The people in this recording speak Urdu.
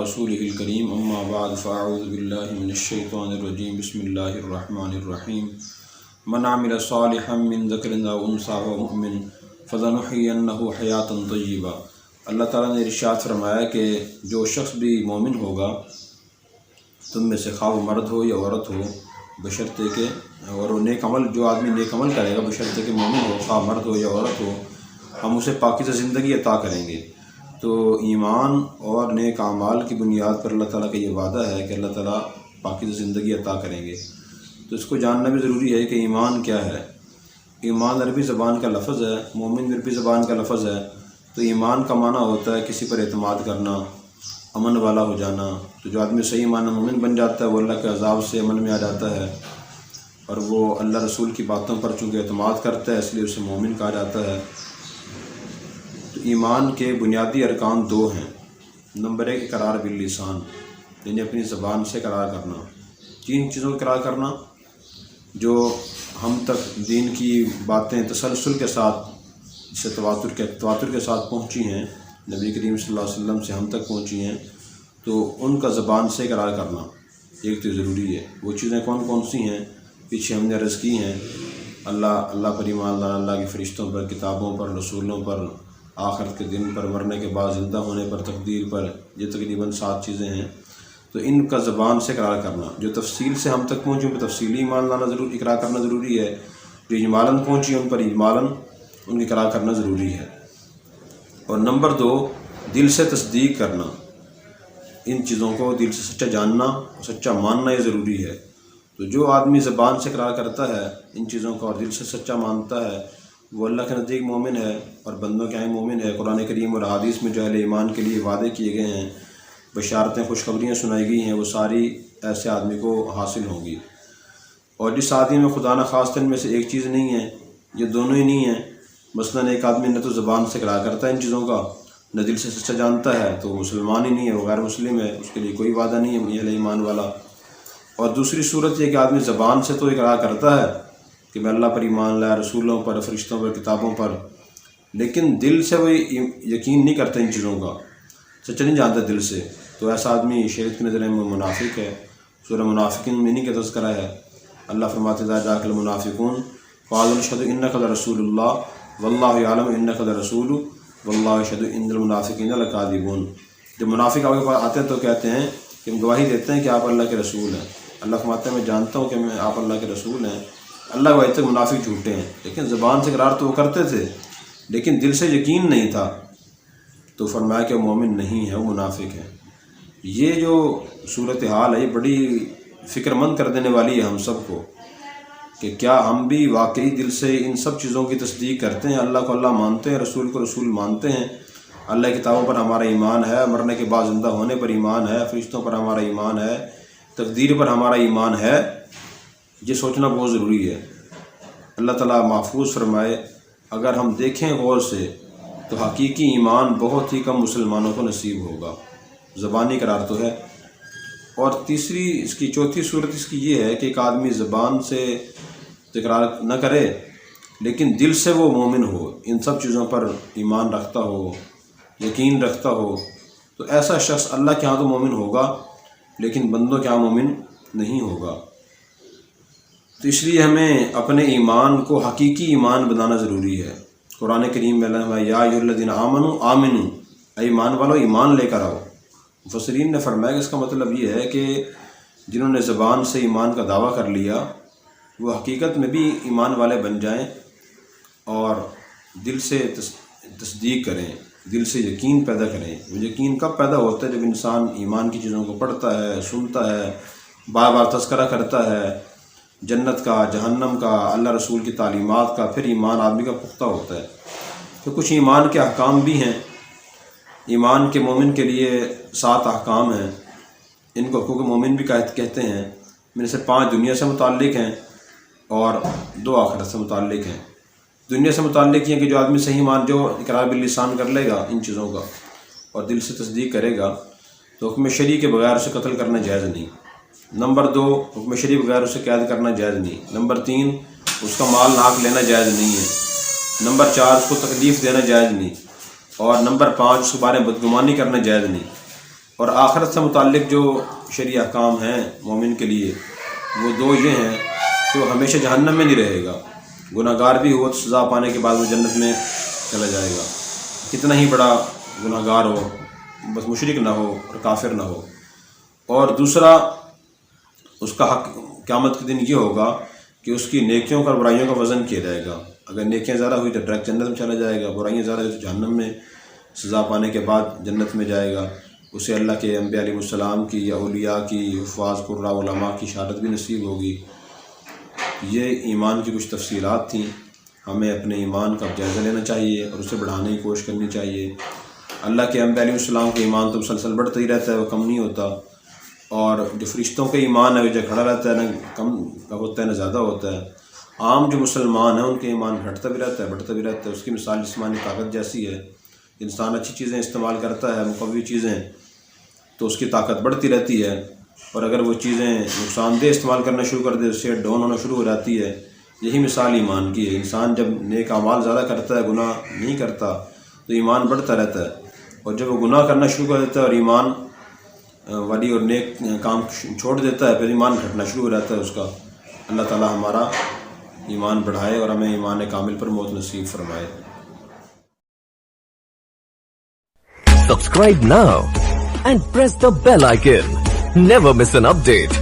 رسوله الكريم أما بعد فأعوذ بالله من الشيطان الرجيم بسم الله الرحمن الرحيم من عمل صالحا من ذكر أو أنثى وهو مؤمن فلنحيينه حياة طيبة۔ اللہ تعالیٰ نے ارشاد فرمایا کہ جو شخص بھی مومن ہوگا تم میں سے خواہ وہ مرد ہو یا عورت ہو، بشرطے کہ اور وہ نیک عمل، جو آدمی نیک عمل کرے گا بشرطے کہ مومن ہو، خواہ مرد ہو یا عورت ہو، ہم اسے پاکیزہ زندگی عطا کریں گے۔ تو ایمان اور نیک اعمال کی بنیاد پر اللہ تعالیٰ کا یہ وعدہ ہے کہ اللہ تعالیٰ پاکیزہ زندگی عطا کریں گے۔ تو اس کو جاننا بھی ضروری ہے کہ ایمان کیا ہے۔ ایمان عربی زبان کا لفظ ہے، مومن عربی زبان کا لفظ ہے۔ تو ایمان کا معنی ہوتا ہے کسی پر اعتماد کرنا، امن والا ہو جانا۔ تو جو آدمی صحیح معنی مومن بن جاتا ہے وہ اللہ کے عذاب سے امن میں آ جاتا ہے، اور وہ اللہ رسول کی باتوں پر چونکہ اعتماد کرتا ہے اس لیے اسے مومن کہا جاتا ہے۔ تو ایمان کے بنیادی ارکان دو ہیں۔ نمبر 1 اقرار باللسان، یعنی اپنی زبان سے اقرار کرنا، 3 چیزوں کا اقرار کرنا جو ہم تک دین کی باتیں تسلسل کے ساتھ، جسے تواتر کے ساتھ پہنچی ہیں، نبی کریم صلی اللہ علیہ وسلم سے ہم تک پہنچی ہیں، تو ان کا زبان سے اقرار کرنا ایک تو ضروری ہے۔ وہ چیزیں کون کون سی ہیں پیچھے ہم نے عرض کی ہیں، اللہ پر ایمان لانا، اللہ کے فرشتوں پر، کتابوں پر، رسولوں پر، آخرت کے دن پر، مرنے کے بعد زندہ ہونے پر، تقدیر پر، یہ تقریباً 7 چیزیں ہیں۔ تو ان کا زبان سے اقرار کرنا، جو تفصیل سے ہم تک پہنچی ان پر تفصیلی ایمان لانا ضروری، اقرار کرنا ضروری ہے۔ جو اجمالاً پہنچی ان پر اجمالاً ان کی اقرار کرنا ضروری ہے۔ اور نمبر 2 دل سے تصدیق کرنا، ان چیزوں کو دل سے سچا جاننا اور سچا ماننا یہ ضروری ہے۔ تو جو آدمی زبان سے اقرار کرتا ہے ان چیزوں کا اور دل سے سچا مانتا ہے وہ اللہ کے نزدیک مومن ہے اور بندوں کے آئیں مومن ہے۔ قرآن کریم اور حدیث میں جو اہل ایمان کے لیے وعدے کیے گئے ہیں، بشارتیں، خوشخبریاں سنائی گئی ہیں، وہ ساری ایسے آدمی کو حاصل ہوں گی۔ اور جس آدمی میں خدا نخواستہ ان میں سے ایک چیز نہیں ہے، یہ دونوں ہی نہیں ہیں، مثلاً ایک آدمی نہ تو زبان سے اقرار کرتا ہے ان چیزوں کا، نہ دل سے سچا جانتا ہے، تو وہ مسلمان ہی نہیں ہے، وہ غیر مسلم ہے، اس کے لیے کوئی وعدہ نہیں ہے اہل ایمان والا۔ اور دوسری صورت یہ کہ آدمی زبان سے تو اقرار کرتا ہے کہ میں اللہ پر ایمان لایا، رسولوں پر، فرشتوں پر، کتابوں پر، لیکن دل سے وہ یقین نہیں کرتا ان چیزوں کا، سچا نہیں جانتا دل سے، تو ایسا آدمی شریعت کی نظر میں منافق ہے۔ سورہ منافقین میں نہیں کا تذکرہ ہے۔ اللہ فرماتے ہیں جاء المنافقون قالوا نشهد انک لرسول اللہ واللہ یعلم انک لرسول واللہ یشہد ان المنافقین لکاذبون۔ جب منافق آپ کے پاس آتے ہیں تو کہتے ہیں کہ ہم گواہی دیتے ہیں کہ آپ اللہ کے رسول ہیں۔ اللہ فرماتے ہیں میں جانتا ہوں کہ آپ اللہ کے رسول ہیں۔ اللہ گواہی تک منافق جھوٹے ہیں، لیکن زبان سے اقرار تو وہ کرتے تھے لیکن دل سے یقین نہیں تھا، تو فرمایا کہ وہ مومن نہیں ہے، وہ منافق ہے۔ یہ جو صورتحال ہے یہ بڑی فکر مند کر دینے والی ہے ہم سب کو، کہ کیا ہم بھی واقعی دل سے ان سب چیزوں کی تصدیق کرتے ہیں، اللہ کو اللہ مانتے ہیں، رسول کو رسول مانتے ہیں، اللہ کی کتابوں پر ہمارا ایمان ہے، مرنے کے بعد زندہ ہونے پر ایمان ہے، فرشتوں پر ہمارا ایمان ہے، تقدیر پر ہمارا ایمان ہے۔ یہ سوچنا بہت ضروری ہے۔ اللہ تعالیٰ محفوظ فرمائے، اگر ہم دیکھیں غور سے تو حقیقی ایمان بہت ہی کم مسلمانوں کو نصیب ہوگا، زبانی قرار تو ہے۔ اور تیسری اس کی چوتھی صورت اس کی یہ ہے کہ ایک آدمی زبان سے اقرار نہ کرے لیکن دل سے وہ مومن ہو، ان سب چیزوں پر ایمان رکھتا ہو، یقین رکھتا ہو، تو ایسا شخص اللہ کے ہاں تو مومن ہوگا لیکن بندوں کے ہاں مومن نہیں ہوگا۔ تو اس لیے ہمیں اپنے ایمان کو حقیقی ایمان بنانا ضروری ہے۔ قرآن کریم میں اللہ یا ایھا الذین آمنوا آمنوا، اے ایمان والو ایمان لے کر آؤ۔ مفسرین نے فرمایا کہ اس کا مطلب یہ ہے کہ جنہوں نے زبان سے ایمان کا دعویٰ کر لیا وہ حقیقت میں بھی ایمان والے بن جائیں اور دل سے تصدیق کریں، دل سے یقین پیدا کریں۔ وہ یقین کب پیدا ہوتا ہے؟ جب انسان ایمان کی چیزوں کو پڑھتا ہے، سنتا ہے، بار بار تذکرہ کرتا ہے جنت کا، جہنم کا، اللہ رسول کی تعلیمات کا، پھر ایمان آدمی کا پختہ ہوتا ہے۔ تو کچھ ایمان کے احکام بھی ہیں، ایمان کے مومن کے لیے 7 احکام ہیں، ان کو حقوق مومن بھی کہتے ہیں۔ میں سے 5 دنیا سے متعلق ہیں اور 2 آخرت سے متعلق ہیں۔ دنیا سے متعلق یہ کہ جو آدمی صحیح مان، جو اقرار باللسان کر لے گا ان چیزوں کا اور دل سے تصدیق کرے گا تو حکم شرعی کے بغیر اسے قتل کرنا جائز نہیں۔ نمبر 2 حکم شرعی بغیر اسے قید کرنا جائز نہیں۔ نمبر 3 اس کا مال ناحق لینا جائز نہیں ہے۔ نمبر 4 اس کو تکلیف دینا جائز نہیں۔ اور نمبر 5 اس کے بارے میں بدگمانی کرنا جائز نہیں۔ اور آخرت سے متعلق جو شرعی احکام ہیں مومن کے لیے وہ دو یہ ہیں کہ وہ ہمیشہ جہنم میں نہیں رہے گا، گناہ گار بھی ہو تو سزا پانے کے بعد وہ جنت میں چلا جائے گا، کتنا ہی بڑا گناہ گار ہو، بس مشرک نہ ہو اور کافر نہ ہو۔ اور دوسرا اس کا حق قیامت کے دن یہ ہوگا کہ اس کی نیکیوں کا اور برائیوں کا وزن کیا جائے گا، اگر نیکیاں زیادہ ہوئی تو ڈائریکٹ جنت میں چلا جائے گا، برائیاں زیادہ ہوئی تو جہنم میں سزا پانے کے بعد جنت میں جائے گا، اسے اللہ کے انبیاء علیہ السلام کی یا اولیاء کی، حفاظ قراء علماء کی شہادت بھی نصیب ہوگی۔ یہ ایمان کی کچھ تفصیلات تھیں، ہمیں اپنے ایمان کا جائزہ لینا چاہیے اور اسے بڑھانے کی کوشش کرنی چاہیے۔ اللہ کے انبیاء علیہ السلام کا ایمان تو مسلسل بڑھتا ہی رہتا ہے، وہ کم نہیں ہوتا، اور جو فرشتوں کا ایمان ہے وہ جگہ کھڑا رہتا ہے، نہ کم ہوتا ہے نہ زیادہ ہوتا ہے۔ عام جو مسلمان ہیں ان کے ایمان گھٹتا بھی رہتا ہے بڑھتا بھی رہتا ہے۔ اس کی مثال جسمانی طاقت جیسی ہے، انسان اچھی چیزیں استعمال کرتا ہے، مقوی چیزیں، تو اس کی طاقت بڑھتی رہتی ہے، اور اگر وہ چیزیں نقصان دہ استعمال کرنا شروع کر دے اس سے ڈاؤن ہونا شروع ہو جاتی ہے۔ یہی مثال ایمان کی ہے، انسان جب نیک اعمال زیادہ کرتا ہے، گناہ نہیں کرتا، تو ایمان بڑھتا رہتا ہے، اور جب وہ گناہ کرنا شروع کر دیتا ہے اور ایمان والی اور نیک کام چھوڑ دیتا ہے، پھر ایمان گھٹنا شروع ہو جاتا ہے اس کا۔ اللہ تعالی ہمارا ایمان بڑھائے اور ہمیں ایمان کامل پر موت نصیب فرمائے۔ Subscribe now and press the bell icon. Never miss an update.